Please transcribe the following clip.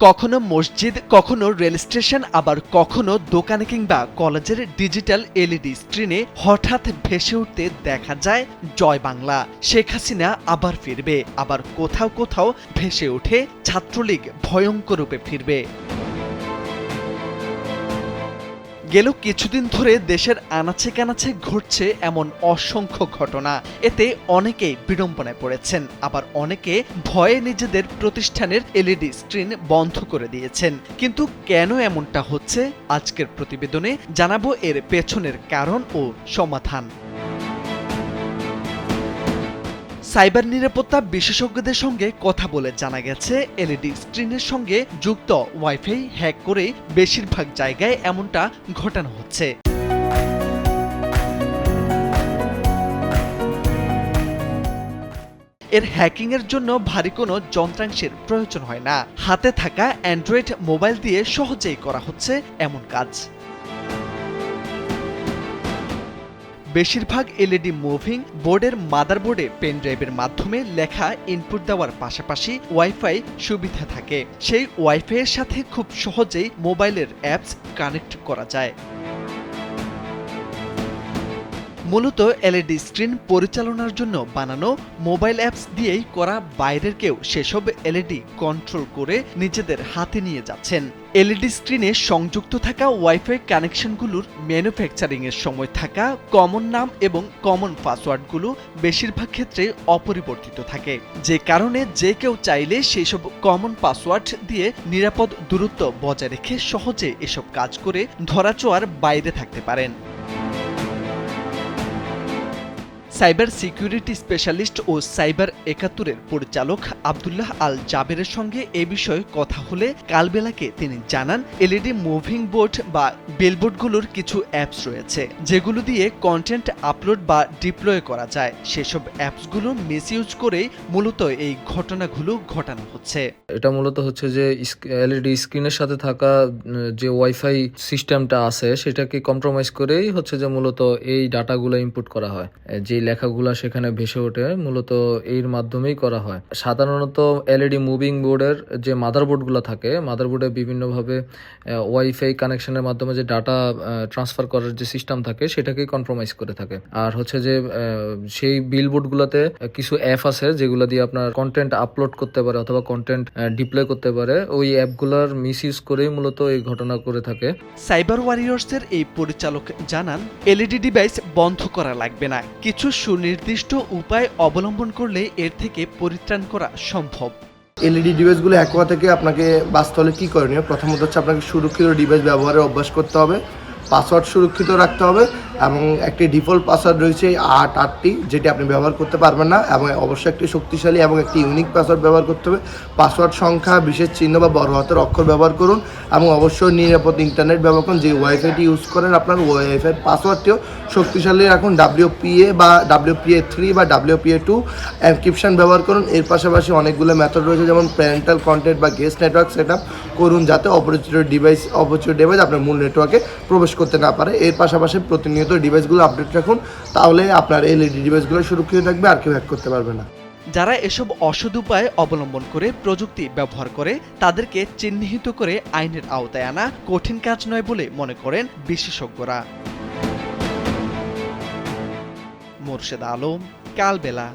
কখনো মসজিদ, কখনো রেল স্টেশন, আবার কখনো দোকানে কিংবা কলেজের ডিজিটাল এলইডি স্ক্রিনে হঠাৎ ভেসে উঠতে দেখা যায় জয় বাংলা, শেখ হাসিনা আবার ফিরবে। আবার কোথাও কোথাও ভেসে ওঠে ছাত্রলীগ ভয়ঙ্কর রূপে ফিরবে। গেল কিছুদিন ধরে দেশের আনাচে কানাচে ঘটছে এমন অসংখ্য ঘটনা। এতে অনেকেই বিড়ম্বনায় পড়েছেন, আবার অনেকে ভয়ে নিজেদের প্রতিষ্ঠানের এলইডি স্ক্রিন বন্ধ করে দিয়েছেন। কিন্তু কেন এমনটা হচ্ছে, আজকের প্রতিবেদনে জানাবো এর পেছনের কারণ ও সমাধান। সাইবার নিরাপত্তা বিশেষজ্ঞদের সঙ্গে কথা বলে জানা গেছে, এলইডি স্ক্রিনের সঙ্গে যুক্ত ওয়াইফাই হ্যাক করে বেশিরভাগ জায়গায় এমনটা ঘটানো হচ্ছে। এর হ্যাকিংয়ের জন্য ভারী কোনো যন্ত্রাংশের প্রয়োজন হয় না, হাতে থাকা অ্যান্ড্রয়েড মোবাইল দিয়ে সহজেই করা হচ্ছে এমন কাজ। বেশিরভাগ এলইডি মুভিং বোর্ডের মাদারবোর্ডে পেনড্রাইভের মাধ্যমে লেখা ইনপুট দেওয়ার পাশাপাশি ওয়াইফাই সুবিধা থাকে। সেই ওয়াইফাইয়ের সাথে খুব সহজেই মোবাইলের অ্যাপস কানেক্ট করা যায়। মূলত এলইডি স্ক্রিন পরিচালনার জন্য বানানো মোবাইল অ্যাপস দিয়েই করা বাইরের কেউ সেসব এলইডি কন্ট্রোল করে নিজেদের হাতে নিয়ে যাচ্ছেন। এলইডি স্ক্রিনে সংযুক্ত থাকা ওয়াইফাই কানেকশনগুলোর ম্যানুফ্যাকচারিংয়ের সময় থাকা কমন নাম এবং কমন পাসওয়ার্ডগুলো বেশিরভাগ ক্ষেত্রে অপরিবর্তিত থাকে, যে কারণে যে কেউ চাইলে সেইসব কমন পাসওয়ার্ড দিয়ে নিরাপদ দূরত্ব বজায় রেখে সহজে এসব কাজ করে ধরাছোঁয়ার বাইরে থাকতে পারেন। সাইবার সিকিউরিটি স্পেশালিস্ট ও সাইবার ৭১-এর পরিচালক আব্দুল্লাহ আল জাবেরের সঙ্গে এ বিষয়ে কথা হলে কালবেলাকে তিনি জানান, এলইডি মুভিং বোর্ড বা বিলবোর্ডগুলোর কিছু অ্যাপস রয়েছে যেগুলো দিয়ে কন্টেন্ট আপলোড বা ডিপ্লয় করা যায়। সেসব অ্যাপসগুলো মিসইউজ করেই মূলত এই ঘটনাগুলো ঘটানো হচ্ছে। এটা মূলত হচ্ছে যে এলইডি স্ক্রিনের সাথে থাকা যে ওয়াইফাই সিস্টেমটা আছে সেটাকে কম্প্রোমাইজ করেই হচ্ছে যে মূলত এই ডাটাগুলো ইনপুট করা হয়, যে লেখাগুলা সেখানে ভেসে ওঠে মূলত এর মাধ্যমেই করা হয়। সাধারণত এলইডি মুভিং বোর্ডের যে মাদারবোর্ডগুলো থাকে, মাদারবোর্ডে বিভিন্নভাবে ওয়াইফাই কানেকশনের মাধ্যমে যে ডাটা ট্রান্সফার করার যে সিস্টেম থাকে সেটাকেই কম্প্রোমাইজ করে থাকে। আর হচ্ছে যে সেই বিলবোর্ডগুলোতে কিছু অ্যাপ আছে যেগুলো দিয়ে আপনার কন্টেন্ট আপলোড করতে পারে অথবা কন্টেন্ট ডিপ্লয় করতে পারে, ওই অ্যাপগুলোর মিসইউজ করেই মূলত এই ঘটনা করে থাকে। সাইবার ওয়ারিয়র্সের এই পরিচালক জানান, এলইডি ডিভাইস বন্ধ করা লাগবে না, কিছু সুনির্দিষ্ট উপায় অবলম্বন করলে এর থেকে পরিত্রাণ করা সম্ভব। এলইডি ডিভাইসগুলো হ্যাক হওয়া থেকে আপনাকে বাঁচতে হলে কী করণীয়? প্রথমত হচ্ছে আপনাকে সুরক্ষিত ডিভাইস ব্যবহারের অভ্যাস করতে হবে, পাসওয়ার্ড সুরক্ষিত রাখতে হবে এবং একটি ডিফল্ট পাসওয়ার্ড রয়েছে ৮টি, যেটি আপনি ব্যবহার করতে পারবেন না, এবং অবশ্যই একটি শক্তিশালী এবং একটি ইউনিক পাসওয়ার্ড ব্যবহার করতে হবে। পাসওয়ার্ড সংখ্যা, বিশেষ চিহ্ন বা বড় হাতের অক্ষর ব্যবহার করুন এবং অবশ্যই নিরাপদ ইন্টারনেট ব্যবহার করুন। যে ওয়াইফাইটি ইউজ করেন আপনার ওয়াইফাই পাসওয়ার্ডটিও শক্তিশালী রাখুন। WPA বা WPA3 বা WPA2 এনক্রিপশন ব্যবহার করুন। এর পাশাপাশি অনেকগুলো মেথড রয়েছে, যেমন প্যারেন্টাল কন্টেন্ট বা গেস্ট নেটওয়ার্ক সেট আপ করুন, যাতে অপরিচিত ডিভাইস আপনার মূল নেটওয়ার্কে প্রবেশ করতে না পারে। এর পাশাপাশি প্রতিনিয়ত ডিভাইসগুলো আপডেট রাখুন, তাহলে আপনার এলইডি ডিভাইসগুলো সুরক্ষিত থাকবে, আর কেউ হ্যাক করতে পারবে না। যারা এসব অসৎ উপায় অবলম্বন করে প্রযুক্তি ব্যবহার করে তাদেরকে চিহ্নিত করে আইনের আওতায় আনা কঠিন কাজ নয় বলে মনে করেন বিশেষজ্ঞরা। মোর্শেদ আলম, কালবেলা।